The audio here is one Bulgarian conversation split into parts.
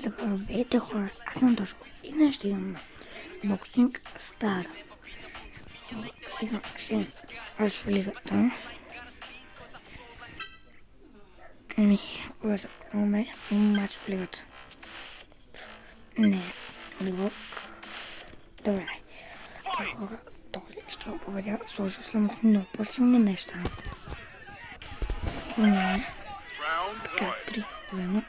Здравейте хора, аз съм Тошко и днес ще имам боксинг стар. Сега ще аз в лигата. Имаме мач в лигата. Не, лигок. Добре. Хора, този ще го победя. Сложил съм си много по-силни неща. Не. Така, 3, 2, 1.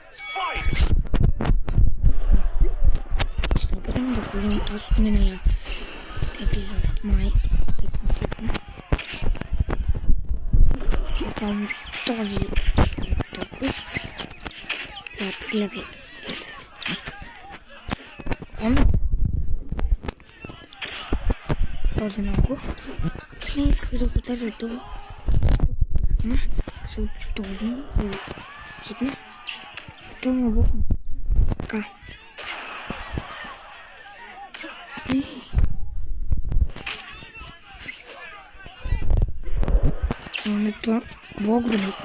Ще опитам да видим този от миналия епизод. Май. Там този толкова. Да, гледай. Този много. Не исках да го държа долу. Ще отдолу. Читне. Това е боком. Така. Това блогърът.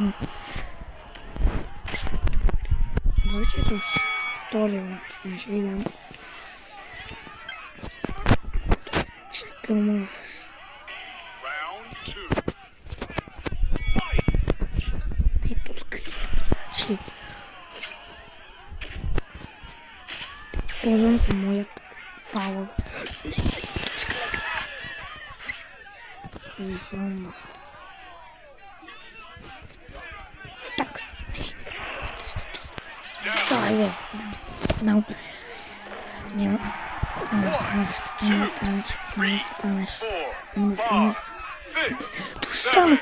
Вършето с втория се ще идем. Чекаме. Ето скрипа. Ползвам се моят пауър. Зона. Так. Дайде. Няма. Не станеш. То стане.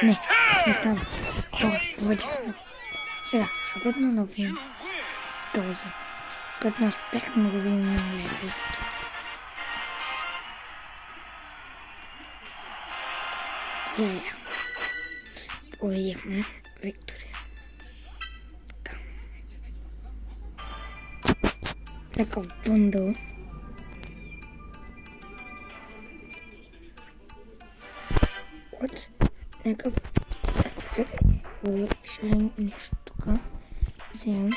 Не стане. Хора, повече. Сега, ще опитно да убием този. Като не успехме да го видим на лепи. Победихме Виктория. Така. Някакъв бъндъл. От някакъв... Чакай. Ще вземем нещо тук. Вземем.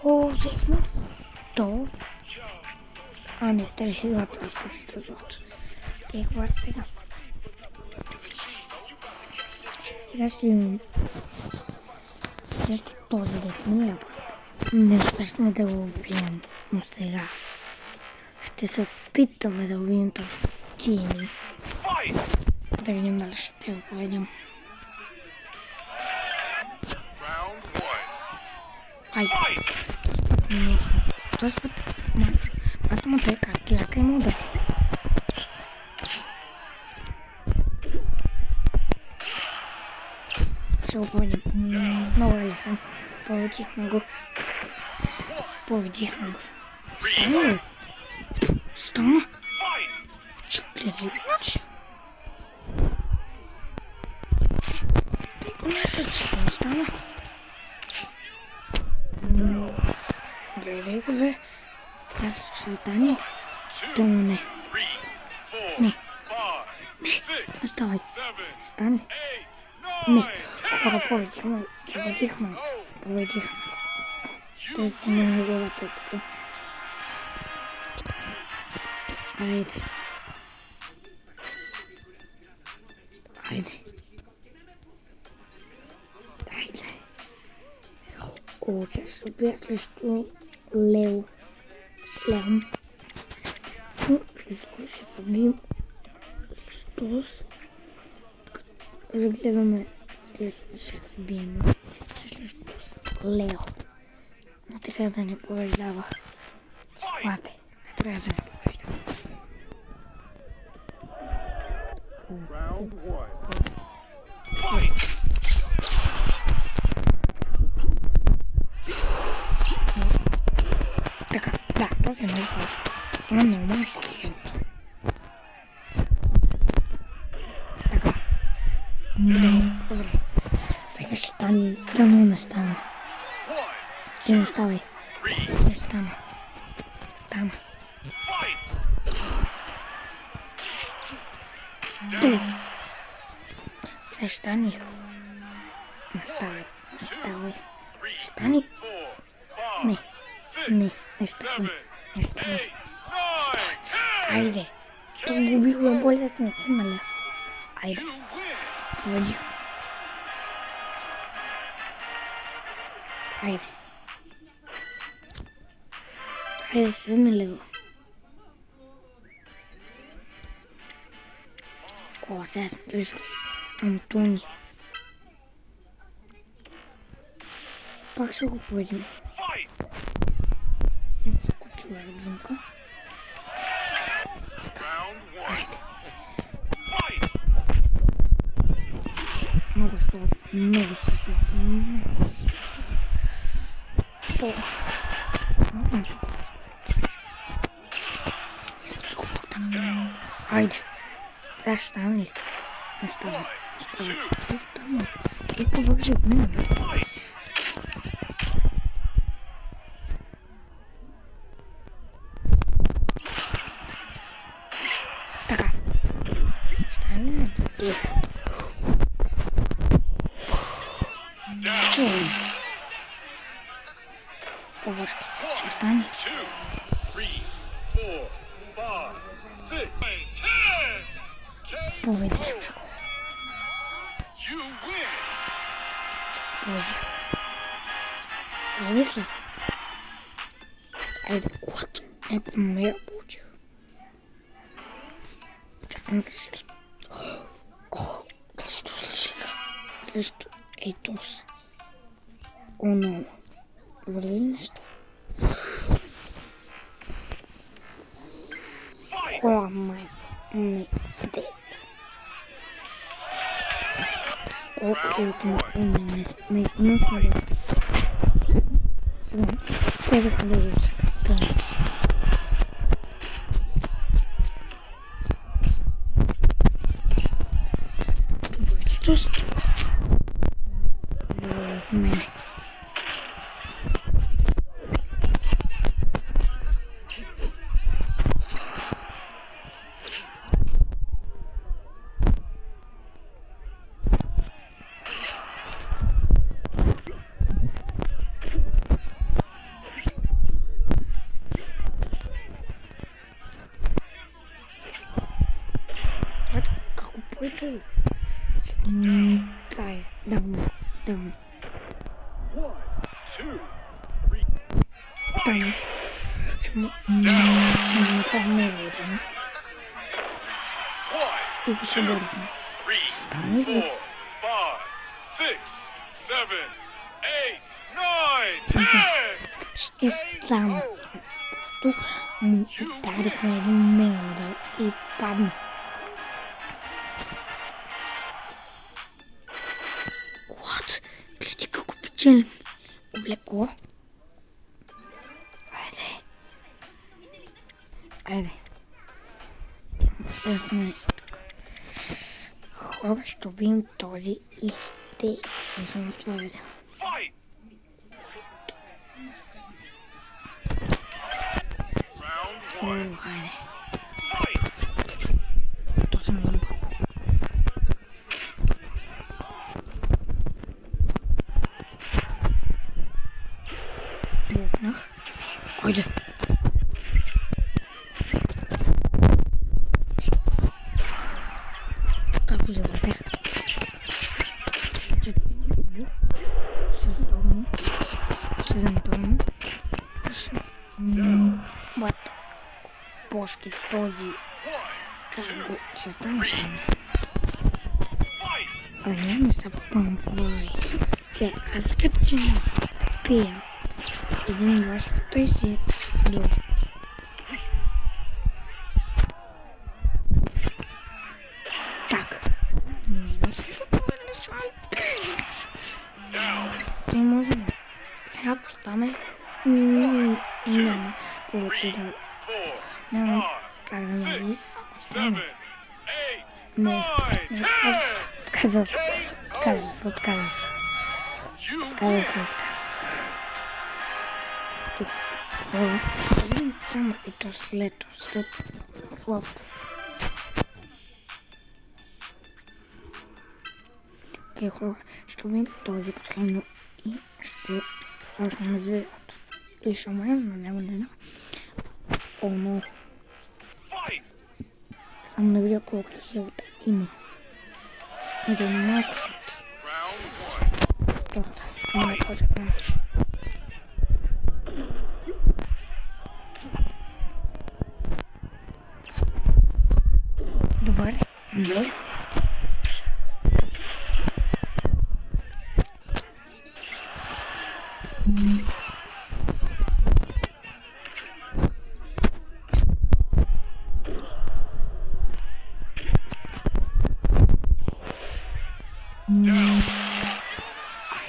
О, взехме 100. А не, тази хилата аз пък сте злато. Тех сега. Сега ще имам нещо този дет. Не успехме да го убием, но сега ще се опитаме да убием точно Джими. Да видим дали ще го победим. Ай! Не съм. Този път мата му той как тляка има удар. Ще го победим. Много лесен. Победихме го. Стана ли? Стана? Гледай иначе. Мисля, че не стана. Гледай го, бе. Сега ще стане. Тома не. Не. Ставай. Стане. Не. Хора, победихме. Той си не е гола петка. Айде. О, че ще бях срещу Лео. Леон. Всичко ще се бием. Що с... Разгледаме. Ще се бием. Срещу Лео. Не трябва да не побеждава. Слабе. Не трябва да не побеждава. Така, да, този е много хубав. Това е много малко хил. Така. Добре. Сега ще стане. Дано не стане. Ти не ставай. Не стана. Стана. Сега ще стане. Не ставай. Ставай. Стани. Не. Не ставай. Не ставай. Айде. То губихме по-лесно, нали? Айде. Води. Айде. Айде, седми лево. О, сега сме срещу Антони. Пак ще го победим. Няколко човек вънка. Много слабо, много слабо, много слабо. Айде. Сега ще стане ли? Не става. Не става. И по-бърже от мен. Така. Стане ли не? Чувам. По-бърже. Ще стане. Победихме го. Победихме. Слави се. Айде, когато някаква мера получих. Аз съм срещу... Срещу слушаха. Срещу Ейтос. О, но. Върви ли нещо? О, май. Не. Дет. Колко ултимативни наистина сме да... Сега се да ви се пълни. Добре си чувство. За мене. Ой, кай, давно. Там. Само погнали, да? И го ще борим. Стане ли? Ще стана. Тук му ударихме един мега и падна. Гледи kako печелим. Облекло. Айде. Хора, ще убием този и ще слушам това видео. Айде. То съм много. Блокнах. Айде. Как го завъртех? Седем. Вот. Бошки този. Как го ще станеш? А я не са помпвай. Че аз като че напия. Един глас, той си долу. Так. Не си не можем. Сега постане. Няма повече да... Няма как да нали. Не. Отказа се. Само и то след флоп. Окей, хора, ще убием този последно и ще започнем с видеото. Или ще умрем, но няма да знам. О, но... Само не видя колко хилта има. За малко. Доста. Само да почекам. Добре. Добре.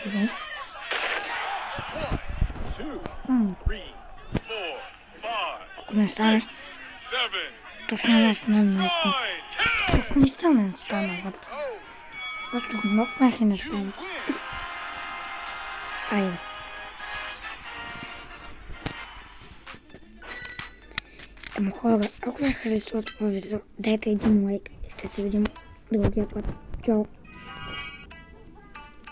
Айде. Ако не стане, точно не стане наистина. Ако не стане, не стане. Просто много мехи не стане. Айде. Ама хора, ако ви харесва това видео, дайте един лайк и ще се видим другия път. Чао!